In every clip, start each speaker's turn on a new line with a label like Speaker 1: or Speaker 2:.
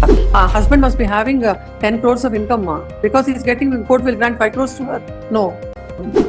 Speaker 1: A husband must be having 10 crores of income because he's getting, court will grant 5 crores to her. No.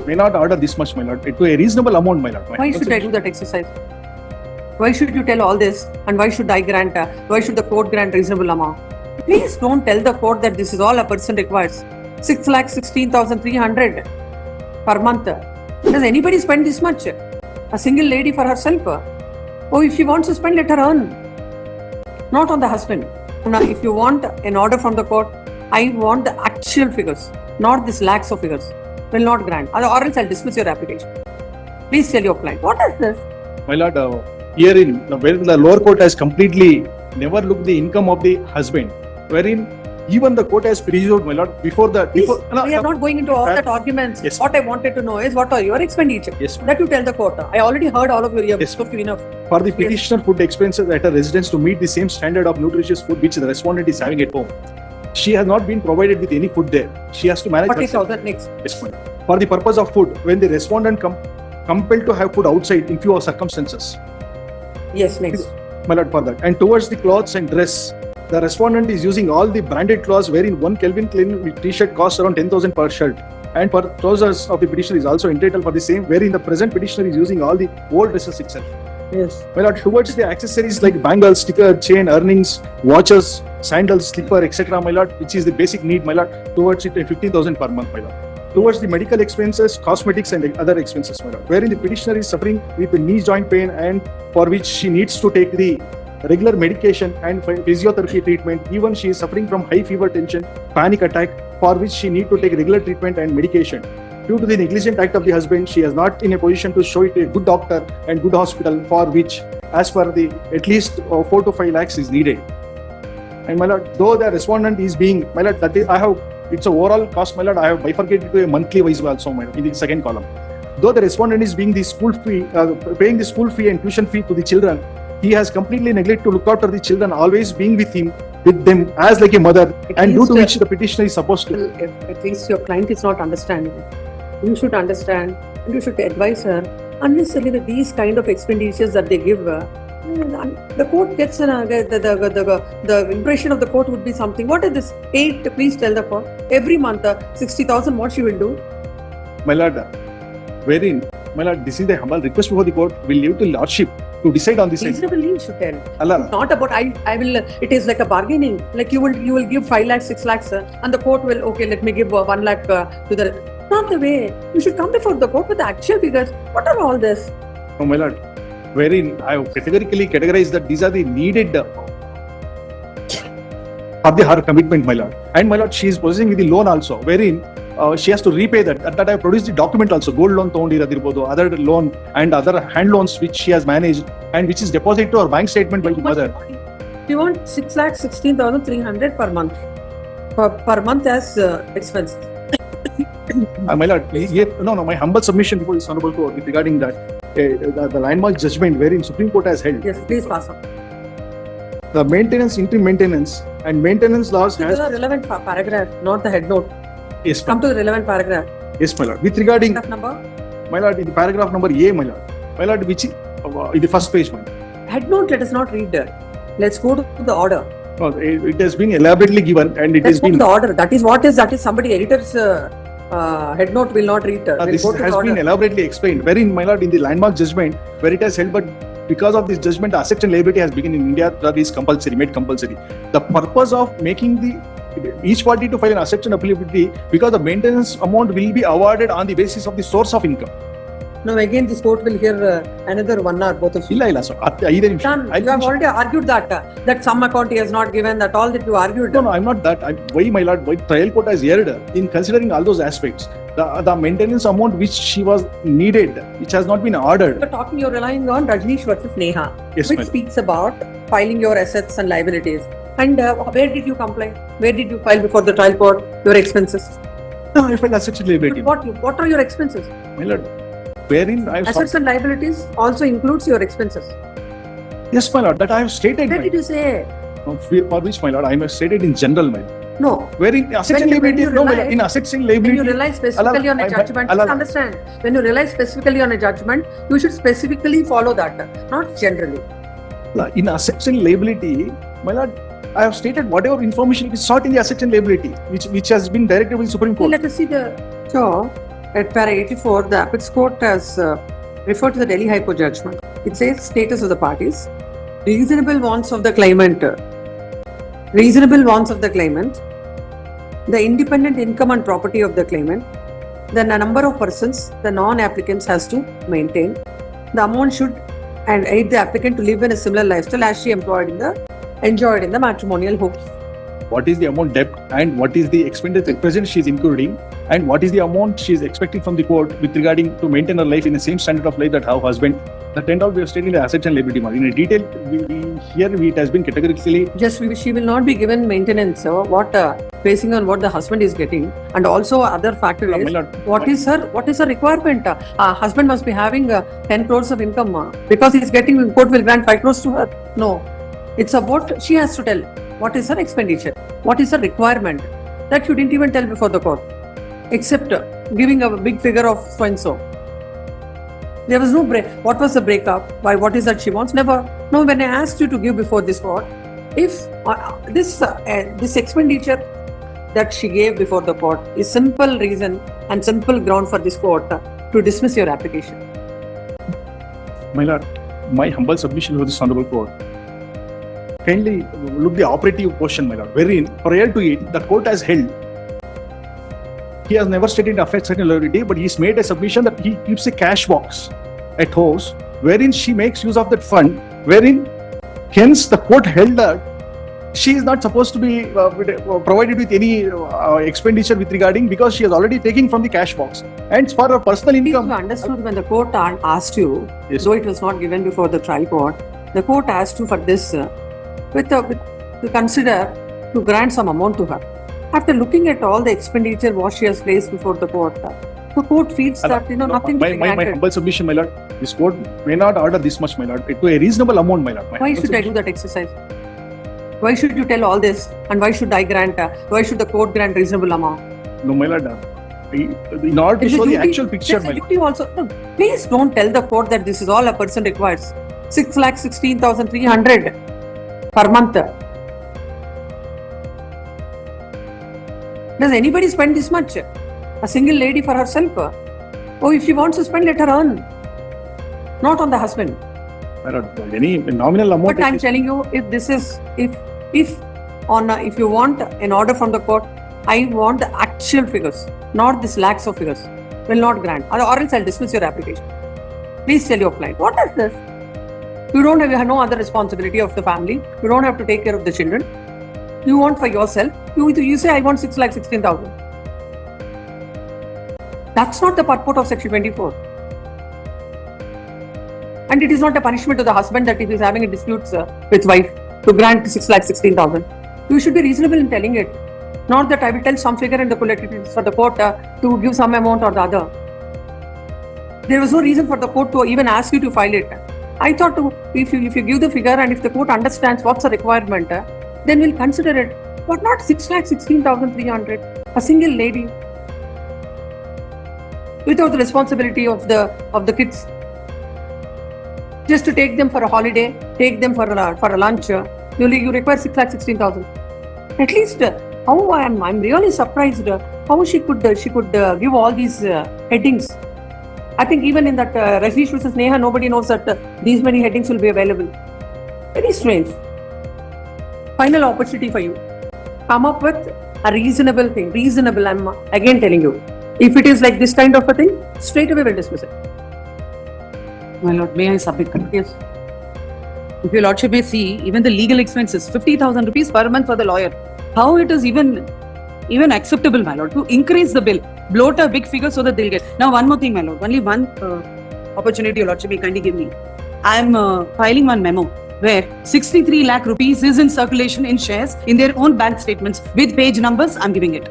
Speaker 2: May not order this much, my lord. To a reasonable amount, my lord.
Speaker 1: Why should I do that exercise? Why should you tell all this? And why should I grant, why should the court grant reasonable amount? Please don't tell the court that this is all a person requires. 6,16,300 per month. Does anybody spend this much? A single lady for herself? Oh, if she wants to spend, let her earn. Not on the husband. Now, if you want an order from the court, I want the actual figures, not this lakhs of figures. Will not grant. Or else I'll dismiss your application. Please tell your client. What is this?
Speaker 2: My lord, herein, where the lower court has completely never looked the income of the husband, wherein even the court has presumed, my lord, before the...
Speaker 1: We are not going into all that arguments.
Speaker 2: Yes.
Speaker 1: What I wanted to know is what are your expenditure?
Speaker 2: Yes.
Speaker 1: That you tell the court. I already heard all of your ears.
Speaker 2: Yes.
Speaker 1: So enough.
Speaker 2: For the petitioner food expenses at a residence to meet the same standard of nutritious food which the respondent is having at home, she has not been provided with any food there. She has to manage
Speaker 1: 40,000 next.
Speaker 2: Yes, madam. For the purpose of food, when the respondent compelled to have food outside in few circumstances.
Speaker 1: Yes, next.
Speaker 2: My lord, for that. And towards the clothes and dress, the respondent is using all the branded clothes wherein 1 Kelvin Klein t-shirt costs around 10,000 per shirt. And per trousers of the petitioner is also entitled for the same, wherein the present petitioner is using all the old dresses itself.
Speaker 1: Yes.
Speaker 2: My lord, towards the accessories like bangles, sticker, chain, earrings, watches, sandals, slipper, etc., my lord, which is the basic need, my lord, towards it 15,000 per month, my lord. Towards the medical expenses, cosmetics and other expenses, my lord, wherein the petitioner is suffering with the knee joint pain and for which she needs to take the regular medication and physiotherapy treatment. Even she is suffering from high fever, tension, panic attack, for which she need to take regular treatment and medication. Due to the negligent act of the husband, she is not in a position to show it to a good doctor and good hospital, for which, as per the at least 4 to 5 lakhs is needed. And my lord, though the respondent is being, my lord, that is, it's a overall cost, my lord, I have bifurcated to a monthly wise also, my lord, in the second column. Though the respondent is being the school fee, paying the school fee and tuition fee to the children, he has completely neglected to look after the children, always being with them as like a mother, and due to which the petitioner is supposed to.
Speaker 1: At least your client is not understanding. You should understand and you should advise her. Unnecessarily with these kind of expenditures that they give, the court gets the impression of the court would be something. What is this? 8, please tell the court. Every month, 60,000, what she will do?
Speaker 2: My lord, wherein, my lord, this is the humble request before the court. Will leave to lordship to decide on this.
Speaker 1: Reasonably you should tell.
Speaker 2: Allah.
Speaker 1: Not about I will. It is like a bargaining. Like you will give 5 lakhs, 6 lakhs, and the court will let me give 1 lakh to the. Not the way. You should come before the court with the actual figures. What are all this?
Speaker 2: Oh my lord, wherein I have categorically categorized that these are the needed of her commitment, my lord. And my lord, she is possessing with the loan also, wherein she has to repay that. That I have produced the document also, gold loan, other loan and other hand loans which she has managed and which is deposited to her bank statement by the mother.
Speaker 1: You want 6,16,300 per month. Per month as expense.
Speaker 2: My lord, my humble submission before this honorable court regarding that the landmark judgment wherein Supreme Court has held.
Speaker 1: Yes, please pass on.
Speaker 2: The maintenance, interim maintenance and maintenance laws
Speaker 1: has the relevant paragraph, not the head note.
Speaker 2: Yes,
Speaker 1: come to the relevant paragraph.
Speaker 2: Yes, my lord. With regarding
Speaker 1: number,
Speaker 2: my lord, in the paragraph number A, my lord, which is in the first page, my lord.
Speaker 1: Head note, let us not read there. Let's go to the order.
Speaker 2: No, it has been elaborately given and it has been
Speaker 1: the order. That is somebody editor's head note will not read.
Speaker 2: This has been elaborately explained. Wherein, my lord, in the landmark judgment, where it has held, but because of this judgment, assets and liability has begun in India. That is made compulsory. The purpose of making each party to file an assets and liability, because the maintenance amount will be awarded on the basis of the source of income.
Speaker 1: Now again, this court will hear another 1 hour, both of you.
Speaker 2: You have
Speaker 1: already argued that some account he has not given, that all that you argued.
Speaker 2: No, I'm not that. Why, my lord, why trial court has heard in considering all those aspects. The maintenance amount which she was needed, which has not been ordered.
Speaker 1: You're relying on Rajneesh versus Neha,
Speaker 2: yes,
Speaker 1: which speaks about filing your assets and liabilities. And where did you complain? Where did you file before the trial court your expenses?
Speaker 2: No, I filed assets and liability.
Speaker 1: What are your expenses?
Speaker 2: My lord, wherein
Speaker 1: assets and liabilities also includes your expenses.
Speaker 2: Yes, my lord, that I have stated.
Speaker 1: Where did you say?
Speaker 2: For which, my lord, I have stated in general, my lord.
Speaker 1: No.
Speaker 2: Wherein assets and liability, in assets and liability.
Speaker 1: When you rely specifically on a judgment, please understand. When you rely specifically on a judgment, you should specifically follow that, not generally.
Speaker 2: In assets and liability, my lord, I have stated whatever information is sought in the assets and liability, which has been directed by the Supreme Court.
Speaker 1: Let us see the so at para 84, the Apex Court has referred to the Delhi High Court judgment. It says status of the parties, reasonable wants of the claimant, the independent income and property of the claimant, the number of persons the non-applicants has to maintain, the amount should and aid the applicant to live in a similar lifestyle as she enjoyed in the matrimonial home.
Speaker 2: What is the amount debt and what is the expenditure at present she is incurring, and what is the amount she is expecting from the court with regarding to maintain her life in the same standard of life that her husband. That and all we have stated in the assets and liability. In a detail, it has been categorically.
Speaker 1: She will not be given maintenance. Basing on what the husband is getting, and also other factor is what is her requirement? Husband must be having 10 crores of income because he's getting, court will grant 5 crores to her. No, it's about she has to tell what is her expenditure, what is her requirement. That you didn't even tell before the court, except giving a big figure of so and so. There was no break. What was the breakup? Why? What is that she wants? Never. No. When I asked you to give before this court, if this expenditure that she gave before the court is simple reason and simple ground for this court to dismiss your application.
Speaker 2: My lord, my humble submission for this honorable court. Kindly look the operative portion, my lord, wherein prior to it the court has held. He has never stated affects certain liability, but he's made a submission that he keeps a cash box at house, wherein she makes use of that fund, wherein hence the court held that she is not supposed to be provided with any expenditure with regarding, because she is already taking from the cash box and for her personal income.
Speaker 1: You understood when the court asked you,
Speaker 2: yes,
Speaker 1: though it was not given before the trial court, the court asked you for this to consider to grant some amount to her. After looking at all the expenditure what she has placed before the court feels that nothing to be
Speaker 2: my humble submission, my lord, this court may not order this much, my lord, to a reasonable amount, my lord.
Speaker 1: Why should I do that exercise? Why should you tell all this, and why should I grant? Why should the court grant reasonable amount?
Speaker 2: No, my lord. In order to show the actual picture, my lord.
Speaker 1: Also, no, please don't tell the court that this is all a person requires. 6,16,300 per month. Does anybody spend this much? A single lady for herself? Oh, if she wants to spend, let her earn. Not on the husband.
Speaker 2: My lord, any nominal amount.
Speaker 1: But I'm telling you, if you want an order from the court, I want the actual figures, not this lakhs of figures. Will not grant, or else I'll dismiss your application. Please tell your client, what is this? You have no other responsibility of the family. You don't have to take care of the children. You want for yourself. You say, I want 6,16,000. That's not the purport of Section 24. And it is not a punishment to the husband that if he is having a dispute with wife to grant 6,16,000. You should be reasonable in telling it. Not that I will tell some figure and the for the court to give some amount or the other. There was no reason for the court to even ask you to file it. I thought if you give the figure and if the court understands what's the requirement, then we'll consider it. But not 6,16,300. A single lady without the responsibility of the kids. Just to take them for a holiday, take them for a lunch, you require 6,16,000. At least, how I'm really surprised how she could give all these headings. I think even in that Rajneesh versus Neha, nobody knows that these many headings will be available. Very strange. Final opportunity for you. Come up with a reasonable thing. Reasonable, I'm again telling you. If it is like this kind of a thing, straight away we'll dismiss it.
Speaker 3: My lord, may I submit?
Speaker 1: Yes.
Speaker 3: If your lordship may see, even the legal expenses, 50,000 rupees per month for the lawyer. How it is even acceptable, my lord, to increase the bill, bloat a big figure so that they'll get. Now, one more thing, my lord. Only one opportunity your lordship may kindly give me. I am filing one memo where 63 lakh rupees is in circulation in shares in their own bank statements with page numbers. I'm giving it.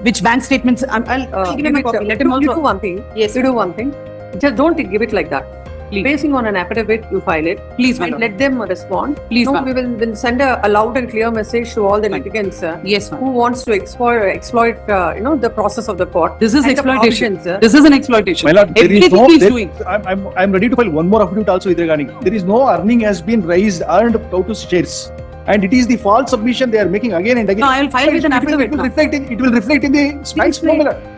Speaker 3: Which bank statements? I'll give him a copy. Let him also.
Speaker 1: You do one thing.
Speaker 3: Yes.
Speaker 1: You do one thing. Just don't give it like that.
Speaker 3: Please.
Speaker 1: Basing on an affidavit, you file it.
Speaker 3: Please, my
Speaker 1: and
Speaker 3: lord.
Speaker 1: let them respond.
Speaker 3: Please,
Speaker 1: no,
Speaker 3: ma'am.
Speaker 1: we will send a loud and clear message to all the litigants
Speaker 3: Yes, ma'am.
Speaker 1: who wants to exploit the process of the court.
Speaker 3: This is
Speaker 1: and
Speaker 3: exploitation.
Speaker 1: the provisions,
Speaker 3: This is an exploitation.
Speaker 2: My lord, there is
Speaker 3: Everything
Speaker 2: no.
Speaker 3: he's
Speaker 2: There,
Speaker 3: doing.
Speaker 2: I'm ready to file one more affidavit also with regarding. There is no earning has been raised earned out of shares. and it is the false submission they are making again and again.
Speaker 3: No, I will file with an affidavit.
Speaker 2: It will reflect in the bank's
Speaker 1: explain.
Speaker 2: formula.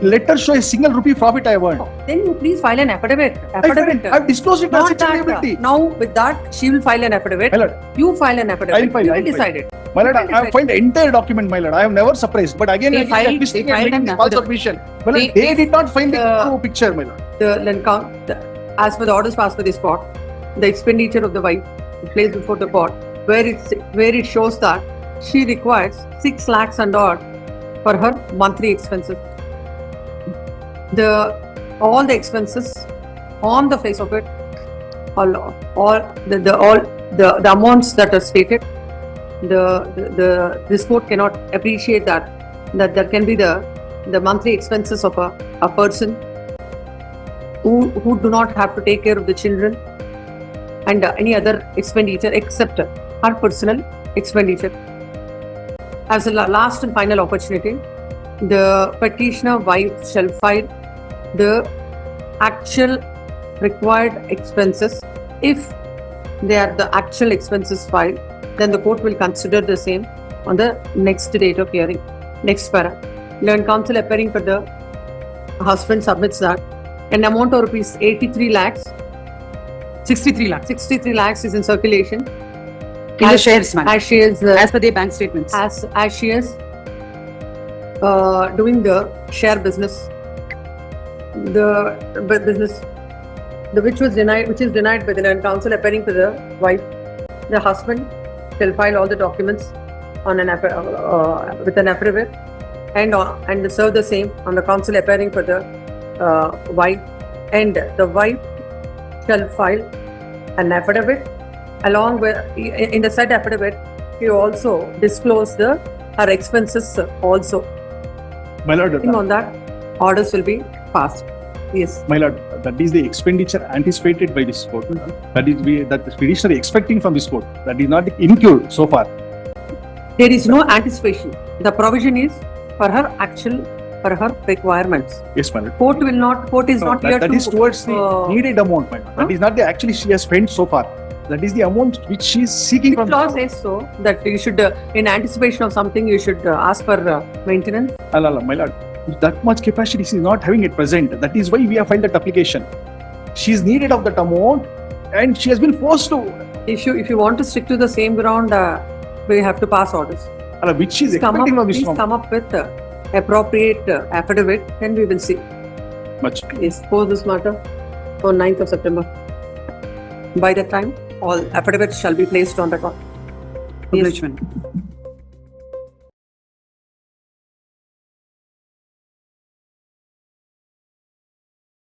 Speaker 2: Let her show a single rupee profit I have earned.
Speaker 1: Then you please file an affidavit.
Speaker 2: I've disclosed it as
Speaker 1: Not
Speaker 2: a liability.
Speaker 1: that. Now with that, she will file an affidavit.
Speaker 2: My lord,
Speaker 1: You file an affidavit.
Speaker 2: I'll file,
Speaker 1: You
Speaker 2: I'll
Speaker 1: will
Speaker 2: file.
Speaker 1: decide it.
Speaker 2: my lord,
Speaker 1: You
Speaker 2: I
Speaker 1: can
Speaker 2: have
Speaker 1: decide.
Speaker 2: filed the entire document, my lord. I have never suppressed, but again,
Speaker 3: They
Speaker 2: and again,
Speaker 3: filed-
Speaker 2: they are twisting
Speaker 3: they
Speaker 2: and
Speaker 3: filed
Speaker 2: making
Speaker 3: an
Speaker 2: false
Speaker 3: affidavit.
Speaker 2: submission. My lord,
Speaker 3: They-
Speaker 2: they did not find the
Speaker 1: the-
Speaker 2: true picture, my lord.
Speaker 1: As per the orders passed by this court, the expenditure of the wife placed before the court, where it shows that she requires 6 lakhs and odd for her monthly expenses. All the expenses on the face of it, all the amounts that are stated, this court cannot appreciate that there can be the monthly expenses of a person who do not have to take care of the children and any other expenditure except her personal expenditure. As a last and final opportunity, the petitioner wife shall file the actual required expenses. If they are the actual expenses filed, then the court will consider the same on the next date of hearing. Next para. Learned counsel appearing for the husband submits that an amount of rupees 83 lakhs,
Speaker 3: 63 lakhs.
Speaker 1: 63 lakhs is in circulation.
Speaker 3: In the shares, madam.
Speaker 1: As she is
Speaker 3: As per their bank statements.
Speaker 1: as she is doing the share business, which is denied by the learned counsel appearing for the wife. The husband shall file all the documents on with an affidavit and serve the same on the counsel appearing for the wife, and the wife shall file an affidavit along with in the said affidavit. She also disclose her expenses also.
Speaker 2: My lord,
Speaker 1: Depending on that, orders will be passed. Yes.
Speaker 2: my lord, that is the expenditure anticipated by this court. That the petitioner expecting from this court. That is not incurred so far.
Speaker 1: There is no anticipation. The provision is for her requirements.
Speaker 2: Yes, my lord.
Speaker 1: Court is not here
Speaker 2: That
Speaker 1: to
Speaker 2: is towards the needed amount, my lord. That is not the actually she has spent so far. That is the amount which she is seeking
Speaker 1: Which
Speaker 2: from.
Speaker 1: law says so that you should, in anticipation of something, you should ask for maintenance.
Speaker 2: Allah, my lord, that much capacity she is not having at present. That is why we have filed that application. She is needed of that amount, and she has been forced to.
Speaker 1: If you want to stick to the same ground, we have to pass orders.
Speaker 2: Allah, which she is
Speaker 1: Please come
Speaker 2: expecting from
Speaker 1: up,
Speaker 2: this
Speaker 1: please
Speaker 2: form.
Speaker 1: come up with appropriate affidavit, then we will see.
Speaker 2: Much.
Speaker 1: Yes, post this matter on 9th of September. By that time, all affidavits shall be placed on record. Yes.
Speaker 3: Judgement.